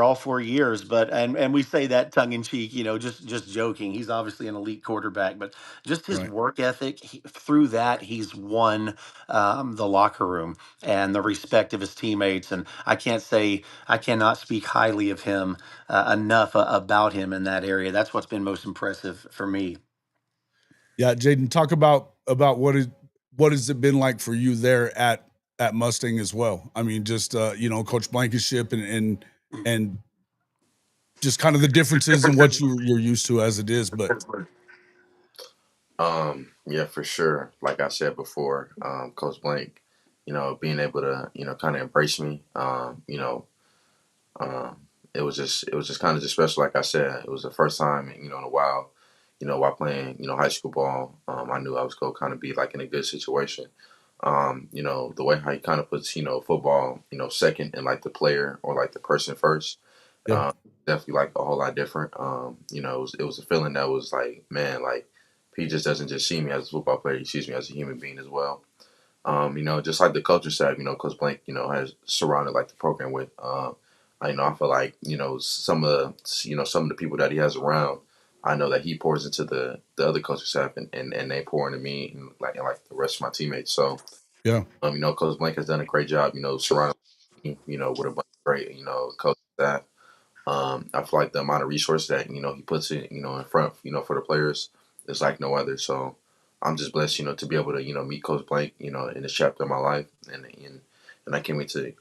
all 4 years, but and we say that tongue in cheek, just joking. He's obviously an elite quarterback, but just his Right. work ethic, through that he's won the locker room and the respect of his teammates. And I cannot speak highly of him enough about him in that area. That's what's been most impressive for me. Yeah, Jaden, talk about what has it been like for you there at Mustang as well? I mean, just Coach Blankenship and just kind of the differences in what you're used to as it is. But Yeah, for sure. Like I said before, Coach Blank, being able to, kind of embrace me, um, it was just kind of just special. Like I said, it was the first time, in a while, while playing, high school ball. I knew I was going to kind of be like in a good situation. The way how he kind of puts, football, second and like the player or like the person first, yeah, definitely like a whole lot different. It was a feeling that was like, man, like he just doesn't just see me as a football player; he sees me as a human being as well. Just like the culture side, Coach Blank, has surrounded like the program with. I feel like some of the people that he has around. I know that he pours into the other coaching staff, and they pour into me and like the rest of my teammates. So, yeah. Coach Blank has done a great job, surrounding me, with a bunch of great, coaching staff. I feel like the amount of resources that he puts it in front for the players is like no other. So I'm just blessed to be able to meet Coach Blank in this chapter of my life, and I can't wait to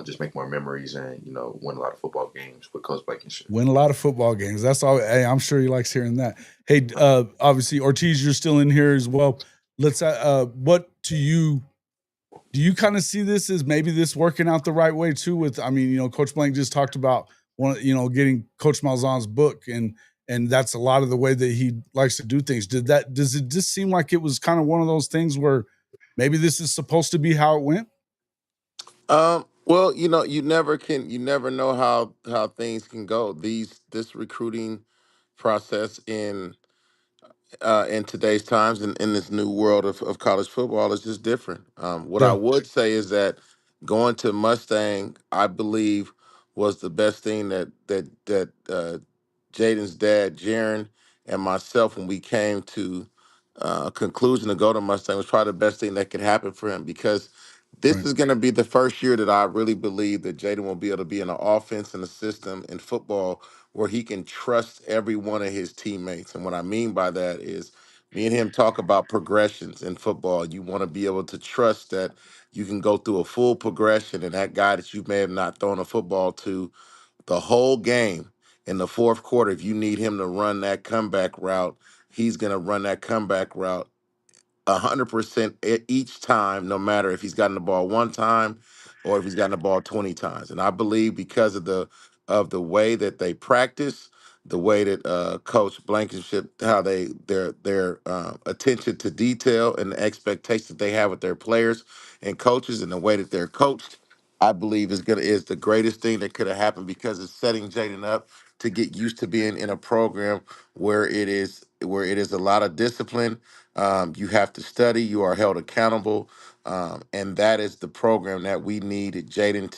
just make more memories and win a lot of football games with Coach Blankenship. Win a lot of football games. That's all. Hey, I'm sure he likes hearing that. Hey, obviously Ortiz, you're still in here as well. Let's. What do you kind of see this as maybe this working out the right way too? With, I mean, Coach Blank just talked about getting Coach Malzahn's book, and that's a lot of the way that he likes to do things. Does it just seem like it was kind of one of those things where maybe this is supposed to be how it went? Well, you never know how things can go. This recruiting process in today's times and in this new world of college football is just different. What I Yeah, would say is that going to Mustang, I believe, was the best thing that Jaden's dad, Jaron, and myself, when we came to a conclusion to go to Mustang, was probably the best thing that could happen for him, because this right. is going to be the first year that I really believe that Jaden will be able to be in an offense and a system in football where he can trust every one of his teammates. And what I mean by that is, me and him talk about progressions in football. You want to be able to trust that you can go through a full progression, and that guy that you may have not thrown a football to the whole game, in the fourth quarter, if you need him to run that comeback route, he's going to run that comeback route 100% each time, no matter if he's gotten the ball one time or if he's gotten the ball 20 times. And I believe because of the way that they practice, the way that Coach Blankenship, how their attention to detail and the expectations that they have with their players and coaches, and the way that they're coached, I believe is the greatest thing that could have happened, because it's setting Jaden up to get used to being in a program where it is a lot of discipline. You have to study. You are held accountable, and that is the program that we needed Jaden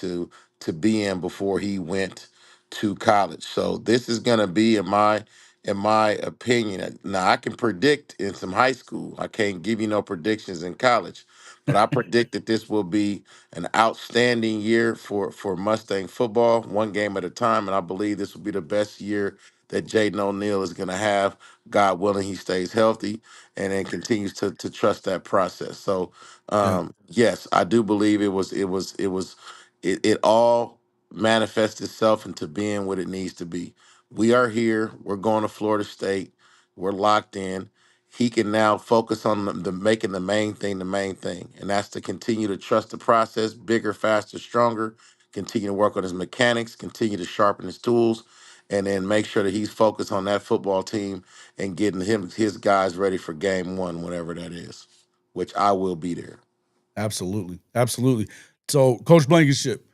to be in before he went to college. So this is going to be, in my opinion. Now I can predict in some high school. I can't give you no predictions in college, but I predict that this will be an outstanding year for Mustang football, one game at a time, and I believe this will be the best year that Jaden O'Neal is going to have. God willing, he stays healthy and then continues to trust that process. So, Yeah, yes, I do believe it all manifests itself into being what it needs to be. We are here. We're going to Florida State. We're locked in. He can now focus on the making the main thing, and that's to continue to trust the process, bigger, faster, stronger. Continue to work on his mechanics, continue to sharpen his tools, and then make sure that he's focused on that football team and getting his guys ready for game one, whatever that is, which I will be there. absolutely, absolutely. So, Coach Blankenship,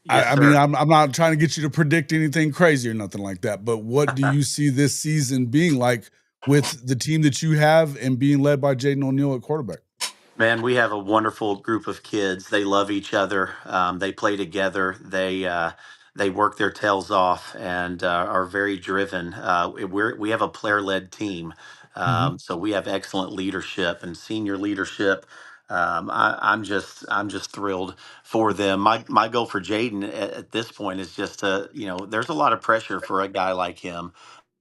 Yes, I mean, sir. I'm not trying to get you to predict anything crazy or nothing like that, but what do you see this season being like with the team that you have and being led by Jaden O'Neal at quarterback? Man, we have a wonderful group of kids. They love each other. They play together. They work their tails off and are very driven. We have a player led team, Mhm. so we have excellent leadership and senior leadership. I'm just thrilled for them. My goal for Jaden at this point is just to, there's a lot of pressure for a guy like him.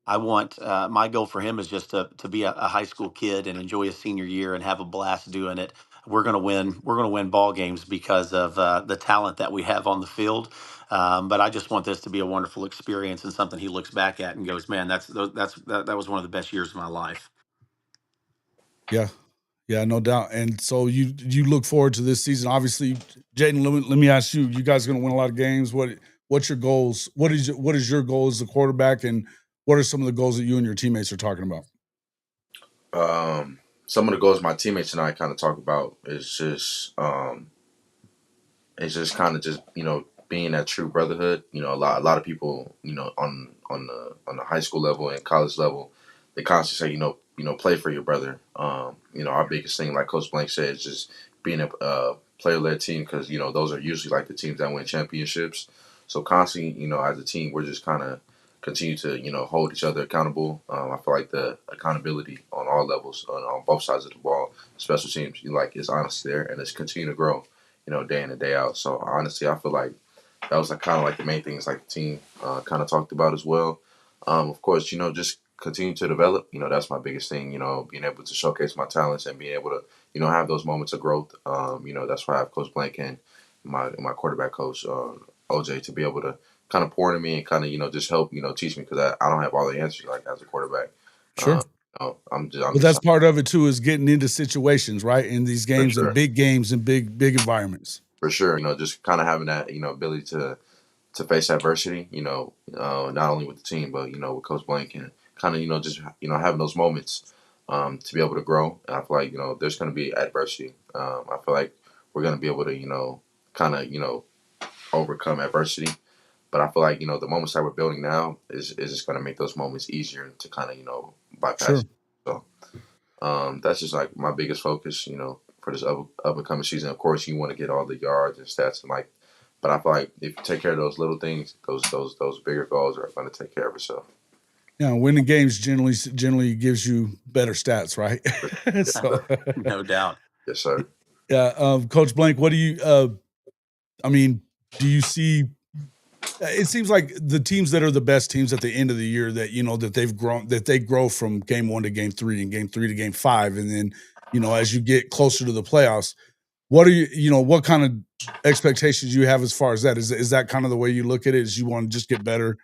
I want my goal for him is just to be a high school kid and enjoy his senior year and have a blast doing it. We're gonna win. We're gonna win ball games because of the talent that we have on the field. But I just want this to be a wonderful experience and something he looks back at and goes, "Man, that was one of the best years of my life." Yeah. Yeah, no doubt. And so you look forward to this season. Obviously, Jaden, let me ask you, you guys are gonna win a lot of games. What's your goals? What is your goal as a quarterback, and what are some of the goals that you and your teammates are talking about? Some of the goals my teammates and I kind of talk about is just kind of just being that true brotherhood. A lot of people on the high school level and college level, they constantly say play for your brother. Our biggest thing, like Coach Blank said, is just being a player led team, because those are usually like the teams that win championships. So constantly, as a team, we're just kind of continue to hold each other accountable. I feel like the accountability on all levels, on both sides of the ball, special teams, like, is honestly there, and it's continue to grow day in and day out. So honestly, I feel like that was like kind of like the main things like the team kind of talked about as well. Of course, just continue to develop. That's my biggest thing. Being able to showcase my talents and being able to have those moments of growth. That's why I have Coach Blank and my quarterback coach OJ to be able to kind of pour into me and kind of just help teach me, because I don't have all the answers like as a quarterback. Sure. I'm But just that's part of it too, is getting into situations, right? In these for games and sure. big games and big environments. For sure, just kind of having that, ability to face adversity, not only with the team, but, with Coach Blank, and kind of, just, having those moments to be able to grow. And I feel like, there's going to be adversity. I feel like we're going to be able to, kind of, overcome adversity. But I feel like, the moments that we're building now is just going to make those moments easier to kind of, bypass. Sure. So that's just like my biggest focus, for this up and coming season. Of course, you want to get all the yards and stats and like, but I feel like if you take care of those little things, those bigger goals are going to take care of itself. Yeah, winning games generally gives you better stats, right? For So sure. No doubt. Yes, sir. yeah, Coach Blank, what do you I mean, do you see it seems like the teams that are the best teams at the end of the year, that that they grow from game 1 to game 3 and game 3 to game 5, and then as you get closer to the playoffs, what are what kind of expectations you have as far as that? Is that kind of the way you look at it? Is you want to just get better,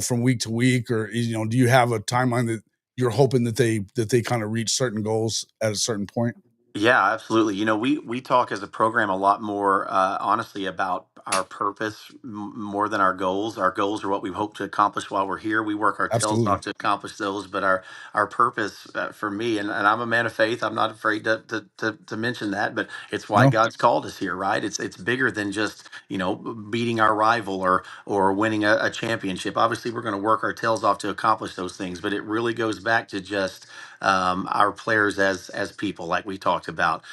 from week to week, or do you have a timeline that you're hoping that they kind of reach certain goals at a certain point? Yeah, absolutely. We talk as a program a lot more honestly about our purpose more than our goals. Our goals are what we hope to accomplish while we're here. We work our tails off Absolutely. to accomplish those, but our purpose for me, and I'm a man of faith. I'm not afraid to mention that, but it's why No, God's called us here, right? It's bigger than just beating our rival or winning a championship. Obviously, we're going to work our tails off to accomplish those things, but it really goes back to just our players as people, like we talked about.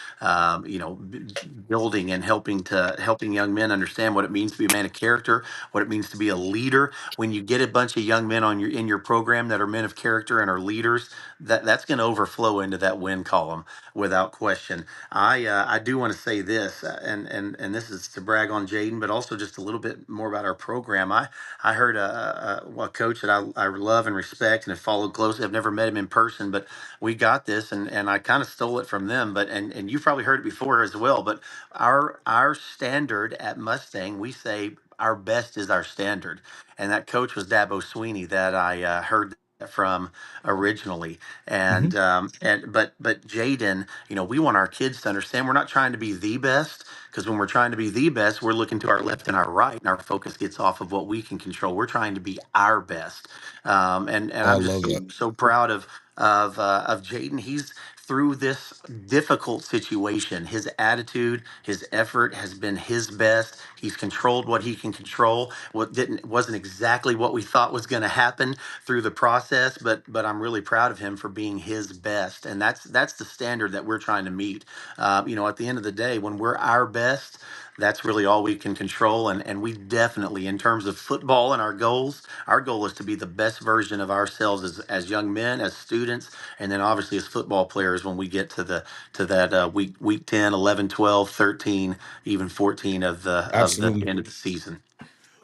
Building and helping young men understand what it means to be a man of character, what it means to be a leader. When you get a bunch of young men in your program that are men of character and are leaders, that's going to overflow into that win column without question. I do want to say this, and this is to brag on Jaden, but also just a little bit more about our program. I heard a coach that I love and respect and have followed closely. I've never met him in person, but we got this, and I kind of stole it from them. But and you've probably heard it before as well. But our standard at Mustang, we say our best is our standard, and that coach was Dabo Sweeney that I heard that from originally. hmm And but Jaden, we want our kids to understand we're not trying to be the best, because when we're trying to be the best, we're looking to our left and our right, and our focus gets off of what we can control. We're trying to be our best, and I I'm just love that. so proud of Jaden. He's through this difficult situation. His attitude, his effort has been his best. He's controlled what he can control. What didn't wasn't exactly what we thought was going to happen through the process, but I'm really proud of him for being his best, and that's the standard that we're trying to meet. At the end of the day, when we're our best, that's really all we can control. And we definitely, in terms of football and our goal is to be the best version of ourselves as young men, as students, and then obviously as football players when we get to that week 10, 11, 12, 13, even 14 of the Absolutely. end of the season.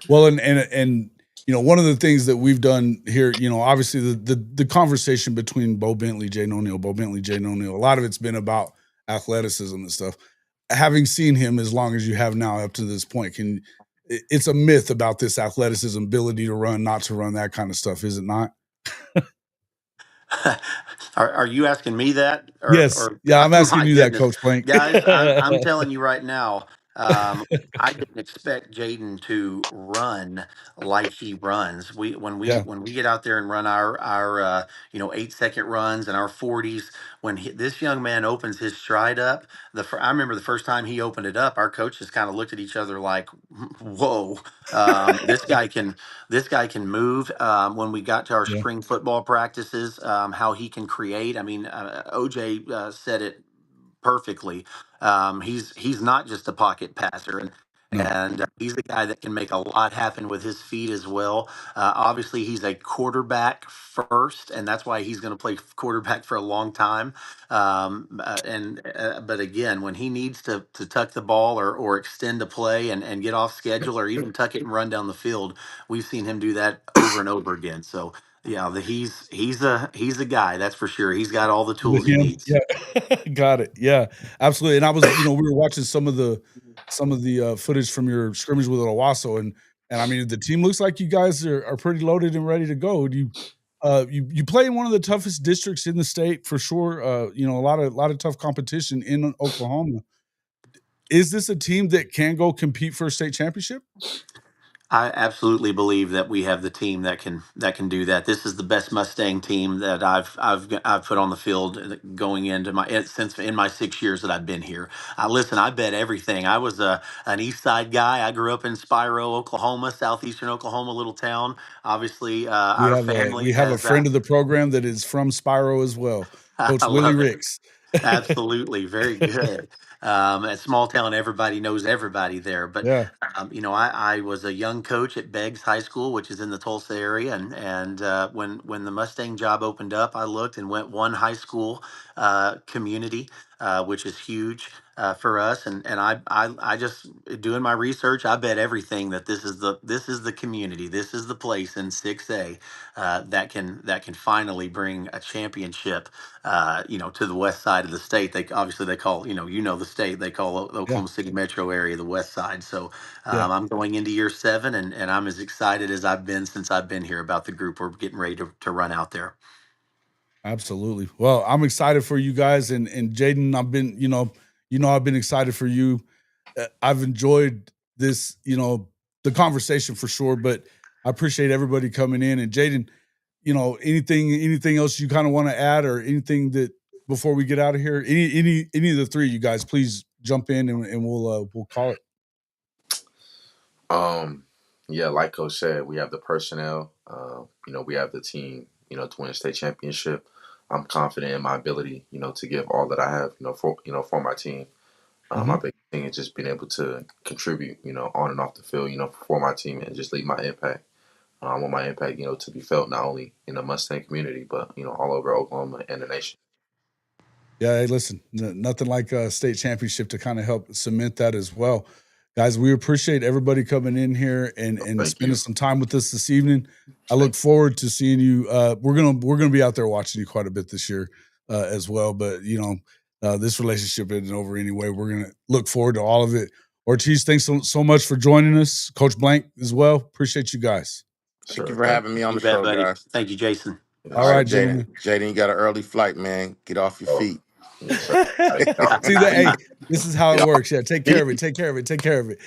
Well, and one of the things that we've done here, obviously the conversation between Bo Bentley, Jaden O'Neal, Bo Bentley, Jaden O'Neal, a lot of it's been about athleticism and stuff. Having seen him as long as you have now up to this point, it's a myth about this athleticism, ability to run, not to run, that kind of stuff, is it not? Are you asking me that, Yes. or Yeah, I'm asking my you that, goodness, Coach Blank. guys? I'm telling you right now. I didn't expect Jaden to run like he runs. We when we Yeah, when we get out there and run our 8-second runs and our 40s. When this young man opens his stride up, I remember the first time he opened it up, our coaches kind of looked at each other like, "Whoa, this guy can." This guy can move. When we got to our yeah, spring football practices, how he can create. I mean, OJ said it perfectly. He's not just a pocket passer, no, and he's a guy that can make a lot happen with his feet as well. Obviously, he's a quarterback first, and that's why he's going to play quarterback for a long time. But again, when he needs to tuck the ball or extend a play and get off schedule, or even tuck it and run down the field, we've seen him do that over and over again. So yeah, he's a guy, that's for sure. He's got all the the tools he him, needs. yeah, got it, yeah, absolutely. And I was, we were watching some of the footage from your scrimmage with Owasso, and I mean, the team looks like you guys are pretty loaded and ready to go. You play in one of the toughest districts in the state for sure. A lot of tough competition in Oklahoma. Is this a team that can go compete for a state championship? I absolutely believe that we have the team that can do that. This is the best Mustang team that I've put on the field going into since in my 6 years that I've been here. Listen, I bet everything. I was an East Side guy. I grew up in Spiro, Oklahoma, southeastern Oklahoma, little town. Obviously, We our have a family we have a has. friend of the program that is from Spiro as well, I Coach Willie love it. Ricks. Absolutely, very good. A small town, everybody knows everybody there. But Yeah, I was a young coach at Beggs High School, which is in the Tulsa area, and when the Mustang job opened up, I looked and went one high school community, which is huge for us. And I just doing my research. I bet everything that this is the community, this is the place in 6A that can finally bring a championship to the west side of the state. They call, the state, they call the yeah, Oklahoma City metro area the west side. So yeah. I'm going into year 7, and I'm as excited as I've been since I've been here about the group we're getting ready to run out there. Absolutely. Well, I'm excited for you guys, and Jaden, I've been, I've been excited for you. I've enjoyed this, the conversation for sure. But I appreciate everybody coming in. And Jaden, anything else you kind of want to add, or anything that before we get out of here? Any of the three of you guys, please jump in and we'll call it. Yeah, like Coach said, we have the personnel. We have the team. To win a state championship. I'm confident in my ability. To give all that I have. For my team. My big thing is just being able to contribute. On and off the field. For my team, and just leave my impact. I want my impact. To be felt not only in the Mustang community, but all over Oklahoma and the nation. Yeah, hey, listen, nothing like a state championship to kind of help cement that as well. Guys, we appreciate everybody coming in here and spending some time with us this evening. I look forward to seeing you. We're gonna be out there watching you quite a bit this year as well. But this relationship isn't over anyway. We're gonna look forward to all of it. Ortege, thanks so much for joining us. Coach Blank as well. Appreciate you guys. Thank you for having me on the bet, show, buddy. guys. Thank you, Jason. All right, gentlemen. Jaden, you got an early flight, man. Get off your feet. Yes, See that? Hey, this is how it works. Yeah, take care of it. Take care of it. Take care of it.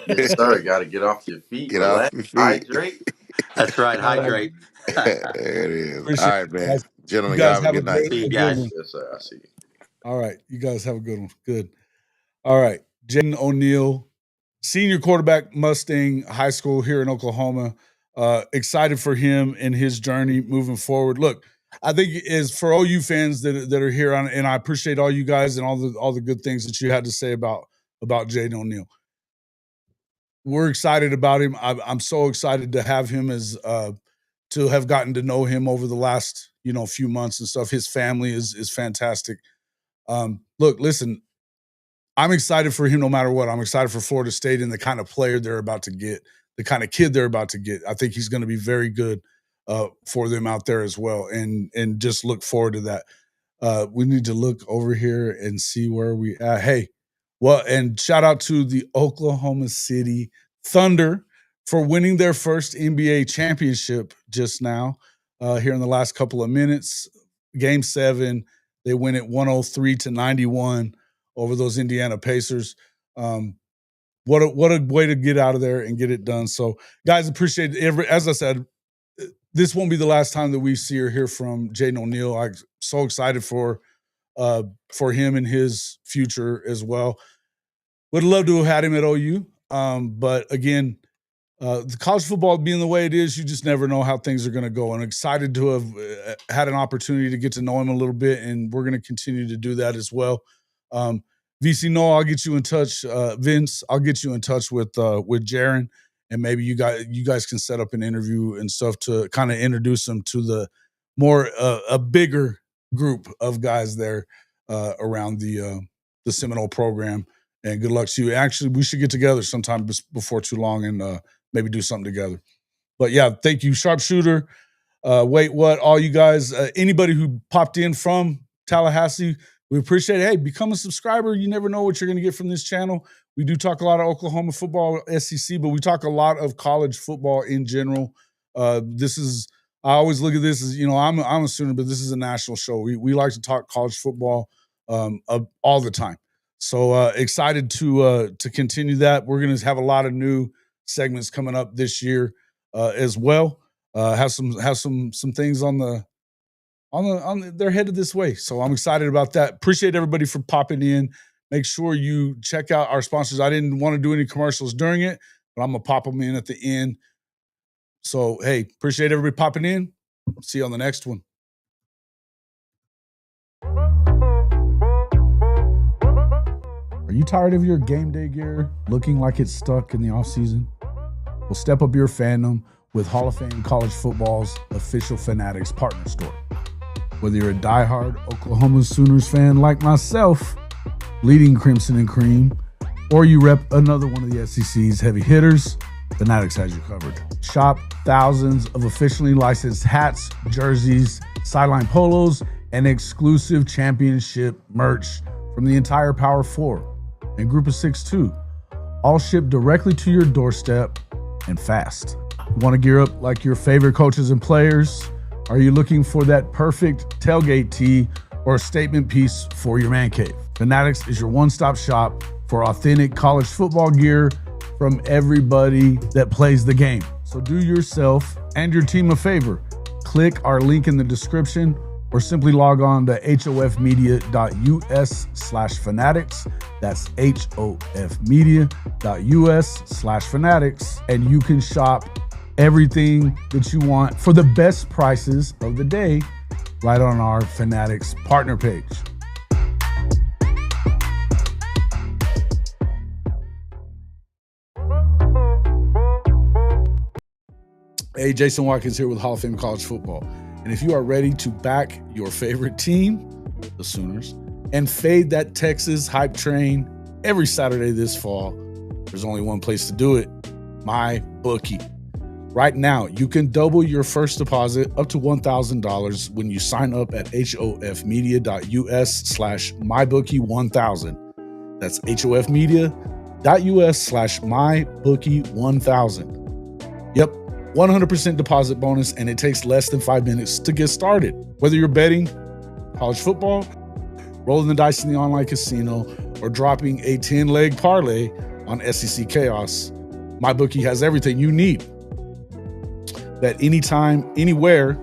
Yes, sir. Got to get off your feet. Get off your feet. Hydrate. That's right. Hydrate. There it is. Appreciate all right, man. guys. Gentlemen, You guys have a good night. See you guys. Yes, sir. I see you. All right. You guys have a good one. Good. All right. Jaden O'Neal, senior quarterback, Mustang High School here in Oklahoma. Excited for him and his journey moving forward. Look, I think is for OU fans that are here on, and I appreciate all you guys and all the good things that you had to say about Jaden O'Neal. We're excited about him. I'm so excited to have him as to have gotten to know him over the last few months and stuff. His family is fantastic. Look, listen, I'm excited for him no matter what. I'm excited for Florida State and the kind of player they're about to get, the kind of kid they're about to get. I think he's going to be very good for them out there as well, and just look forward to that. We need to look over here and see where we at. Hey, well, and shout out to the Oklahoma City Thunder for winning their first NBA championship just now here in the last couple of minutes. Game 7, they win it 103-91 over those Indiana Pacers. What a way to get out of there and get it done. So, guys, appreciate it. As I said, this won't be the last time that we see or hear from Jaden O'Neal. I'm so excited for him and his future as well. Would love to have had him at OU, but again, the college football being the way it is, you just never know how things are going to go. And excited to have had an opportunity to get to know him a little bit, and we're going to continue to do that as well. VC Noah, I'll get you in touch. Vince, I'll get you in touch with Jaron, and maybe you guys can set up an interview and stuff to kind of introduce them to the more a bigger group of guys there around the Seminole program. And good luck to you. Actually, we should get together sometime before too long and maybe do something together. But yeah, thank you, Sharpshooter. Wait, what? All you guys, anybody who popped in from Tallahassee, we appreciate it. Hey, become a subscriber. You never know what you're going to get from this channel. We do talk a lot of Oklahoma football, SEC, but we talk a lot of college football in general. I always look at this as, I'm a student, but this is a national show. We like to talk college football all the time. So excited to continue that. We're going to have a lot of new segments coming up this year as well. Have some things they're headed this way. So I'm excited about that. Appreciate everybody for popping in. Make sure you check out our sponsors. I didn't want to do any commercials during it, but I'm going to pop them in at the end. So, hey, appreciate everybody popping in. See you on the next one. Are you tired of your game day gear looking like it's stuck in the offseason? Well, step up your fandom with Hall of Fame College Football's official Fanatics partner store. Whether you're a diehard Oklahoma Sooners fan like myself, bleeding crimson and cream, or you rep another one of the SEC's heavy hitters, Fanatics has you covered. Shop thousands of officially licensed hats, jerseys, sideline polos, and exclusive championship merch from the entire Power 4 and Group of 6 too, all shipped directly to your doorstep and fast. Want to gear up like your favorite coaches and players? Are you looking for that perfect tailgate tee or a statement piece for your man cave? Fanatics is your one-stop shop for authentic college football gear from everybody that plays the game. So do yourself and your team a favor. Click our link in the description or simply log on to hofmedia.us/fanatics. That's hofmedia.us/fanatics. And you can shop everything that you want for the best prices of the day right on our Fanatics partner page. Hey, Jason Watkins here with Hall of Fame College Football. And if you are ready to back your favorite team, the Sooners, and fade that Texas hype train every Saturday this fall, there's only one place to do it, MyBookie. Right now, you can double your first deposit up to $1,000 when you sign up at hofmedia.us/mybookie1000. That's hofmedia.us/mybookie1000. Yep, 100% deposit bonus, and it takes less than 5 minutes to get started. Whether you're betting college football, rolling the dice in the online casino, or dropping a 10-leg parlay on SEC Chaos, MyBookie has everything you need. Bet anytime, anywhere,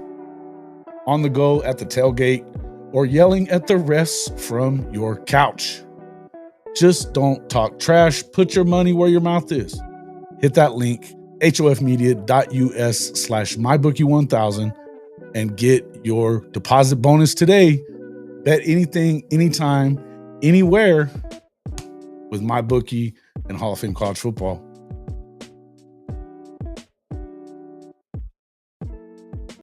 on the go, at the tailgate, or yelling at the refs from your couch. Just don't talk trash. Put your money where your mouth is. Hit that link, hofmedia.us/mybookie1000, and get your deposit bonus today. Bet anything, anytime, anywhere with MyBookie and Hall of Fame College Football.